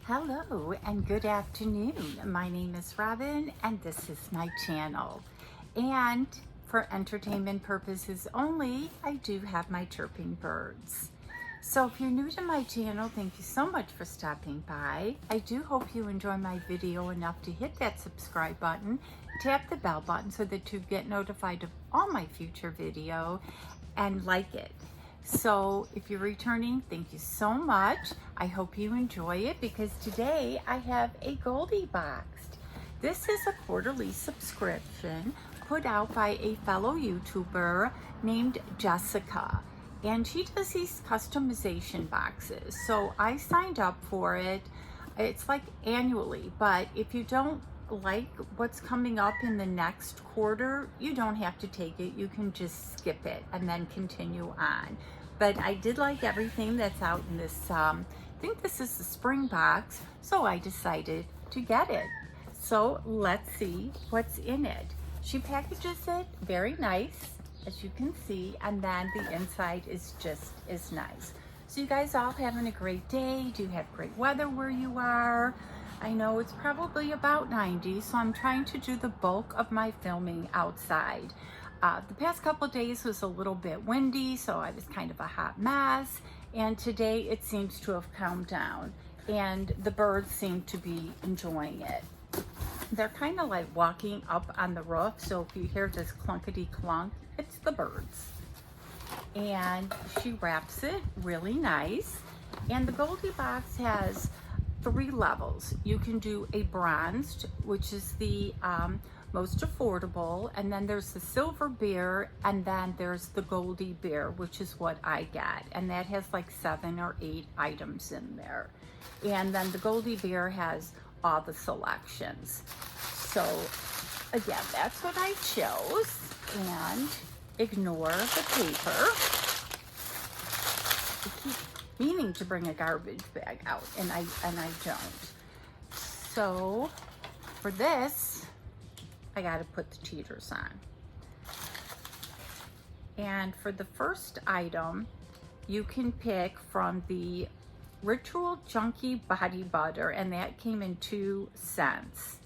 Hello and good afternoon. My name is Robyn and this is my channel. And for entertainment purposes only, I do have my chirping birds. So if you're new to my channel, thank you so much for stopping by. I do hope you enjoy my video enough to hit that subscribe button, tap the bell button so that you get notified of all my future video and like it. So if you're returning, thank you so much. I hope you enjoy it because today I have a Goldie boxed. This is a quarterly subscription put out by a fellow YouTuber named Jessica. And she does these customization boxes. So I signed up for it. It's like annually, but if you don't like what's coming up in the next quarter, you don't have to take it. You can just skip it and then continue on. But I did like everything that's out in this, I think this is the spring box, so I decided to get it. So let's see what's in it. She packages it very nice, as you can see, and then the inside is just as nice. So you guys all having a great day? Do you have great weather where you are? I know it's probably about 90, so I'm trying to do the bulk of my filming outside. The past couple of days was a little bit windy, so I was kind of a hot mess, and today it seems to have calmed down, and the birds seem to be enjoying it. They're kind of like walking up on the roof, so if you hear this clunkety clunk, it's the birds. And she wraps it really nice, and the Goldie box has 3 levels. You can do a bronzed, which is the most affordable, and then there's the silver beer, and then there's the Goldie beer, which is what I got, and that has like 7 or 8 items in there. And then the Goldie beer has all the selections. So again, that's what I chose, and ignore the paper. I keep meaning to bring a garbage bag out, and I don't. So for this, I got to put the cheaters on. And for the first item, you can pick from the Ritual Junkie Body Butter, and that came in 2 cents.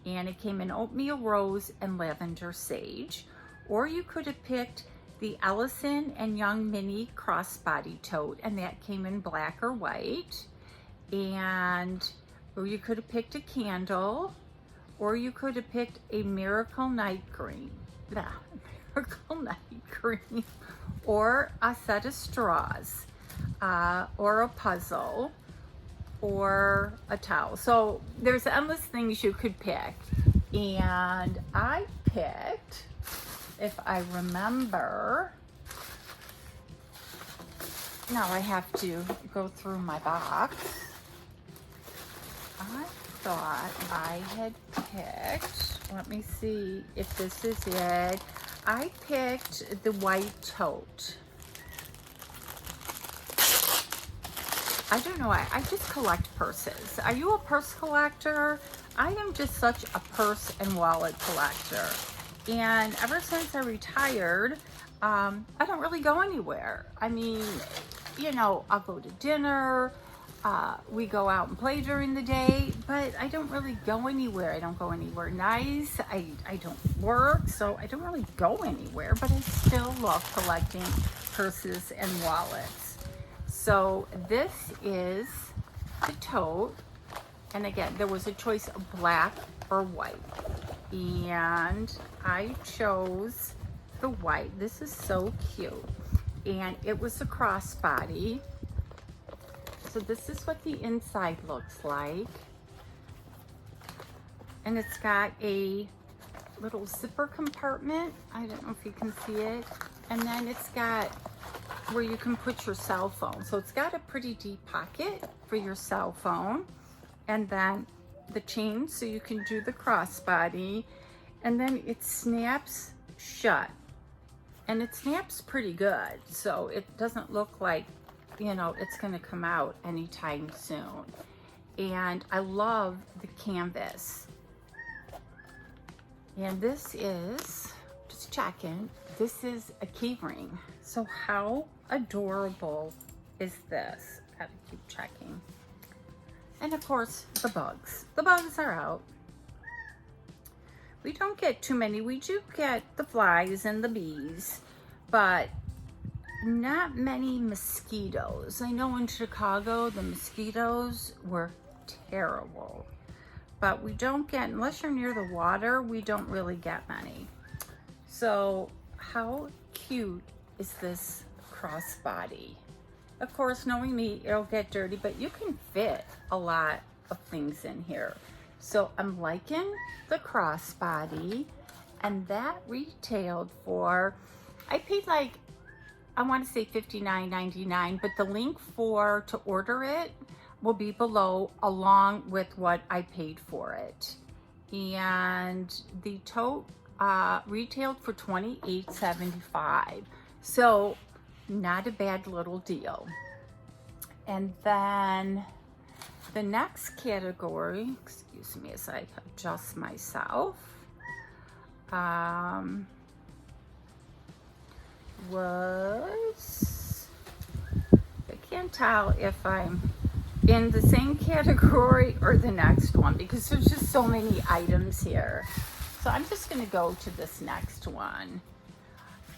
And it came in oatmeal rose and lavender sage. Or you could have picked the Ellison and Young Mini Crossbody Tote, and that came in black or white. Or you could have picked a candle, or you could have picked a Miracle Night Cream, or a set of straws, or a puzzle, or a towel. So there's endless things you could pick, and I picked, if I remember, now I have to go through my box. I thought I had picked, let me see if this is it. I picked the white tote. I don't know, I just collect purses. Are you a purse collector? I am just such a purse and wallet collector. And ever since I retired, I don't really go anywhere. I mean, you know, I'll go to dinner, we go out and play during the day, but I don't really go anywhere. I don't go anywhere nice. I don't work, so I don't really go anywhere, but I still love collecting purses and wallets. So this is the tote, and again, there was a choice of black or white, and I chose the white. This is so cute, and it was a crossbody. So this is what the inside looks like, and it's got a little zipper compartment. I don't know if you can see it, and then it's got where you can put your cell phone. So it's got a pretty deep pocket for your cell phone, and then the chain so you can do the crossbody, and then it snaps shut, and it snaps pretty good, so it doesn't look like, you know, it's going to come out anytime soon. And I love the canvas. And this is, just checking, this is a key ring. So how adorable is this? Gotta keep checking. And of course, the bugs. The bugs are out. We don't get too many. We do get the flies and the bees, but not many mosquitoes. I know in Chicago, the mosquitoes were terrible, but we don't get, unless you're near the water, we don't really get many. So how cute is this crossbody? Of course, knowing me, it'll get dirty, but you can fit a lot of things in here. So I'm liking the crossbody, and that retailed for, I paid like, I want to say $59.99, but the link to order it will be below along with what I paid for it. And the tote retailed for $28.75. So not a bad little deal. And then the next category, excuse me as I adjust myself, was, I can't tell if I'm in the same category or the next one because there's just so many items here. So I'm just going to go to this next one.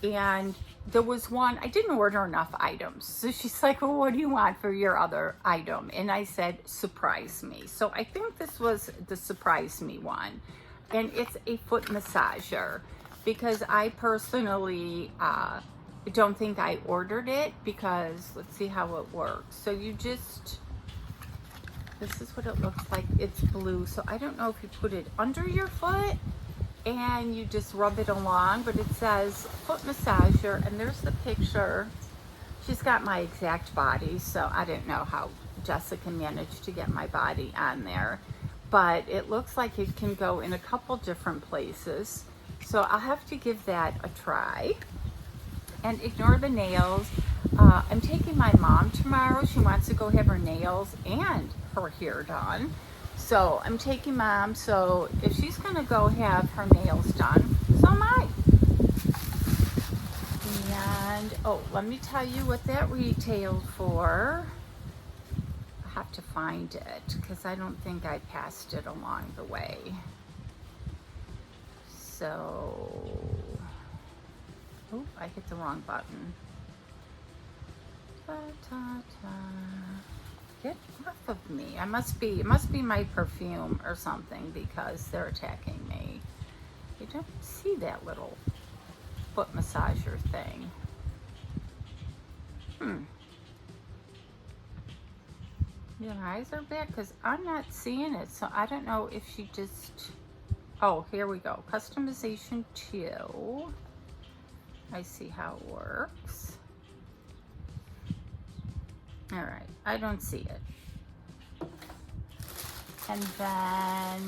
And there was one, I didn't order enough items. So she's like, well, what do you want for your other item? And I said, surprise me. So I think this was the surprise me one. And it's a foot massager because I personally don't think I ordered it because let's see how it works. So you just, this is what it looks like. It's blue. So I don't know if you put it under your foot and you just rub it along, but it says foot massager, and there's the picture. She's got my exact body, so I didn't know how Jessica managed to get my body on there, but it looks like it can go in a couple different places, so I'll have to give that a try. And ignore the nails. I'm taking my mom tomorrow. She wants to go have her nails and her hair done. So I'm taking mom, so if she's gonna go have her nails done, so am I. And, oh, let me tell you what that retailed for. I have to find it, because I don't think I passed it along the way. So, oh, I hit the wrong button. Get off of me. It must be my perfume or something because they're attacking me. You don't see that little foot massager thing. Your eyes are back because I'm not seeing it. So I don't know if she just, oh, here we go. Customization 2. I see how it works. All right, I don't see it. And then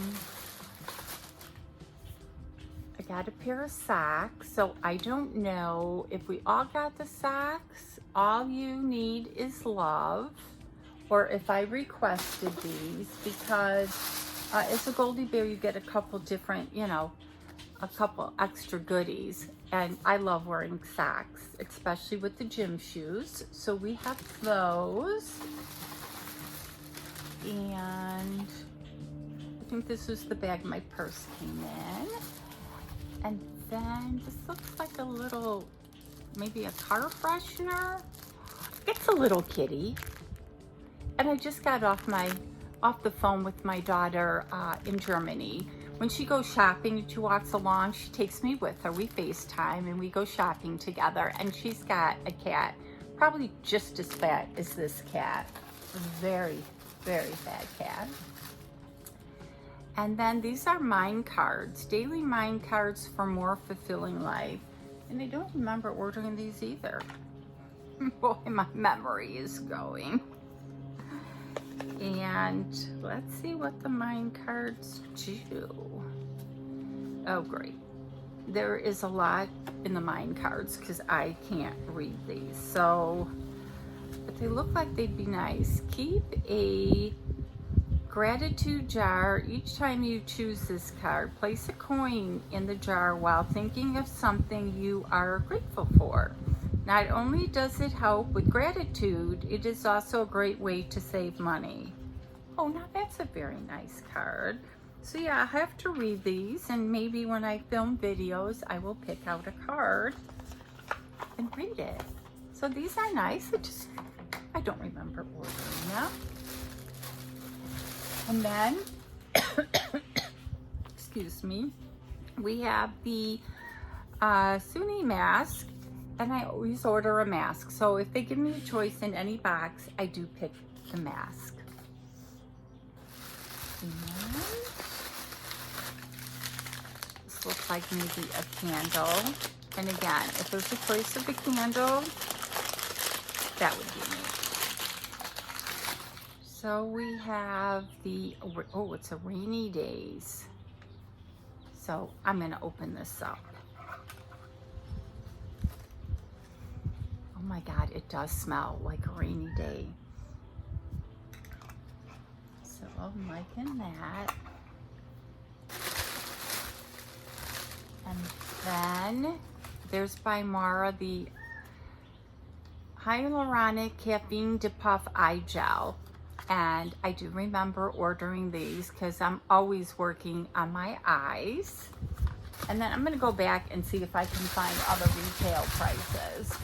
I got a pair of socks. So I don't know if we all got the socks. All you need is love, or if I requested these, because as a Goldie Bear, you get a couple different, you know, a couple extra goodies. And I love wearing socks, especially with the gym shoes. So we have those. And I think this was the bag my purse came in. And then this looks like a little, maybe a car freshener. It's a little kitty. And I just got off the phone with my daughter in Germany. When she goes shopping and she walks along, she takes me with her. We FaceTime and we go shopping together. And she's got a cat, probably just as fat as this cat. Very, very fat cat. And then these are mind cards, daily mind cards for more fulfilling life. And I don't remember ordering these either. Boy, my memory is going. And let's see what the mind cards do. Oh, great. There is a lot in the mind cards because I can't read these. So, but they look like they'd be nice. Keep a gratitude jar. Each time you choose this card, place a coin in the jar while thinking of something you are grateful for. Not only does it help with gratitude, it is also a great way to save money. Oh, now that's a very nice card. So yeah, I have to read these, and maybe when I film videos, I will pick out a card and read it. So these are nice. I don't remember ordering them. And then, excuse me, we have the Sunni mask, and I always order a mask. So if they give me a choice in any box, I do pick the mask. And this looks like maybe a candle. And again, if there's a choice of a candle, that would be me. So we have the, oh, it's a rainy days. So I'm gonna open this up. Oh my God, it does smell like a rainy day. So I'm liking that. And then there's by Mara the Hyaluronic Caffeine Depuff Eye Gel. And I do remember ordering these because I'm always working on my eyes. And then I'm going to go back and see if I can find other retail prices.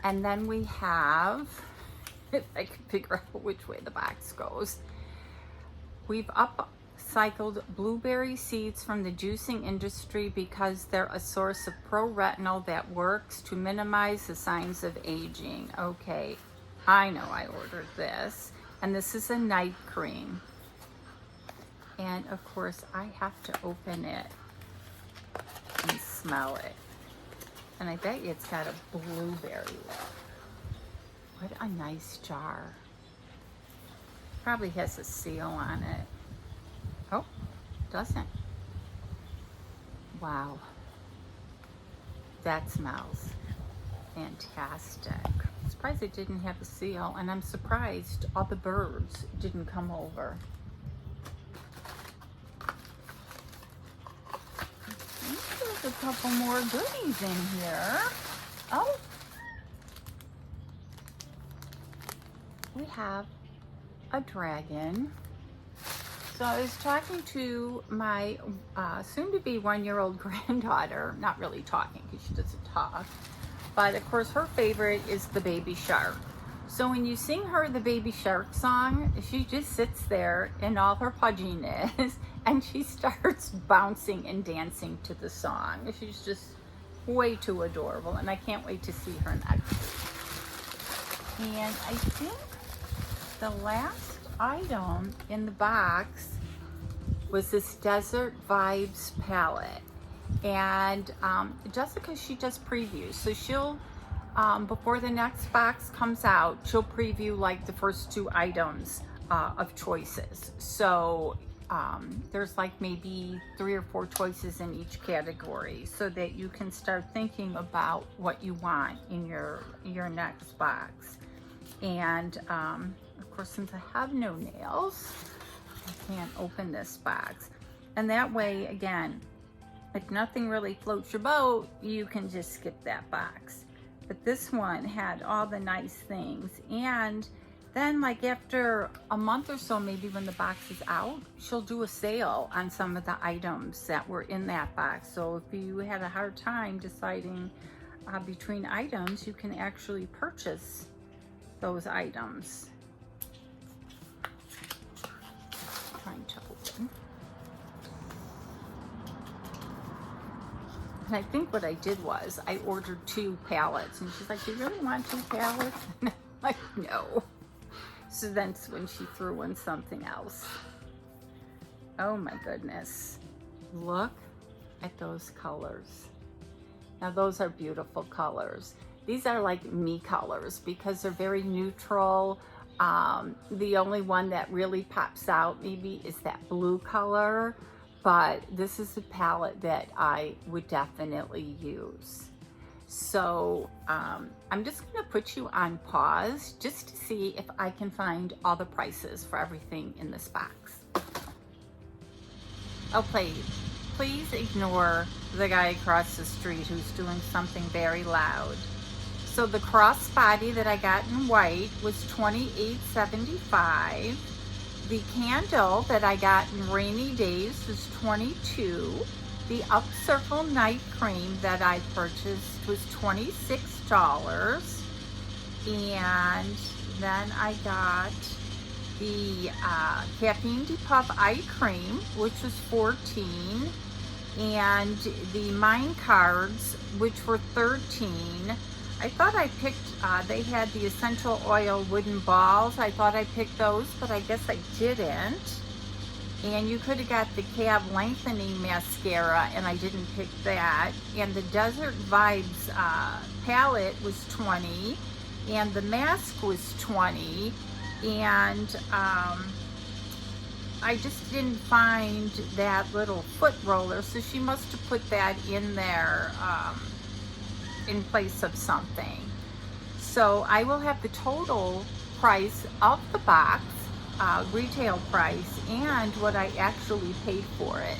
And then we have, if I can figure out which way the box goes, we've upcycled blueberry seeds from the juicing industry because they're a source of pro-retinol that works to minimize the signs of aging. Okay, I know I ordered this. And this is a night cream. And of course, I have to open it and smell it. And I bet you it's got a blueberry look. What a nice jar. Probably has a seal on it. Oh, doesn't. Wow. That smells fantastic. I'm surprised it didn't have a seal, and I'm surprised all the birds didn't come over. There's a couple more goodies in here. Oh, we have a dragon. So I was talking to my soon-to-be one-year-old granddaughter, not really talking because she doesn't talk, but of course her favorite is the Baby Shark. So when you sing her the Baby Shark song, she just sits there in all her pudginess and she starts bouncing and dancing to the song. She's just way too adorable, and I can't wait to see her next. And I think the last item in the box was this Desert Vibes palette. And Jessica, she does previews. So she'll, before the next box comes out, she'll preview like the first two items of choices. So there's like maybe 3 or 4 choices in each category so that you can start thinking about what you want in your next box. And of course, since I have no nails, I can't open this box. And that way, again, if nothing really floats your boat, you can just skip that box. But this one had all the nice things. And then like after a month or so, maybe when the box is out, she'll do a sale on some of the items that were in that box. So if you had a hard time deciding between items, you can actually purchase those items. Trying to open. And I think what I did was I ordered 2 palettes, and she's like, "Do you really want 2 palettes?" And I'm like, "No." So then when she threw in something else. Oh my goodness. Look at those colors. Now those are beautiful colors. These are like me colors because they're very neutral. The only one that really pops out maybe is that blue color, but this is a palette that I would definitely use. So I'm just gonna put you on pause just to see if I can find all the prices for everything in this box. Oh, please ignore the guy across the street who's doing something very loud. So the crossbody that I got in white was $28.75. The candle that I got in rainy days was $22. The Upcircle night cream that I purchased was $26. And then I got the caffeine depuff eye cream, which was $14, and the mine cards, which were $13. I thought I picked, they had the essential oil wooden balls. I thought I picked those, but I guess I didn't. And you could have got the calf lengthening mascara, and I didn't pick that. And the Desert Vibes palette was $20, and the mask was $20. And I just didn't find that little foot roller, so she must have put that in there in place of something. So I will have the total price of the box, retail price, and what I actually paid for it.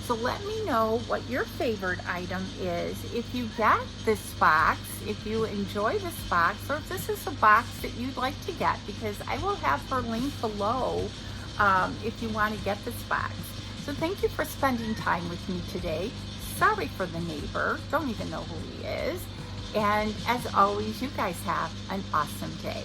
So let me know what your favorite item is. If you got this box, if you enjoy this box, or if this is a box that you'd like to get, because I will have her link below if you want to get this box. So thank you for spending time with me today. Sorry for the neighbor, don't even know who he is. And as always, you guys have an awesome day.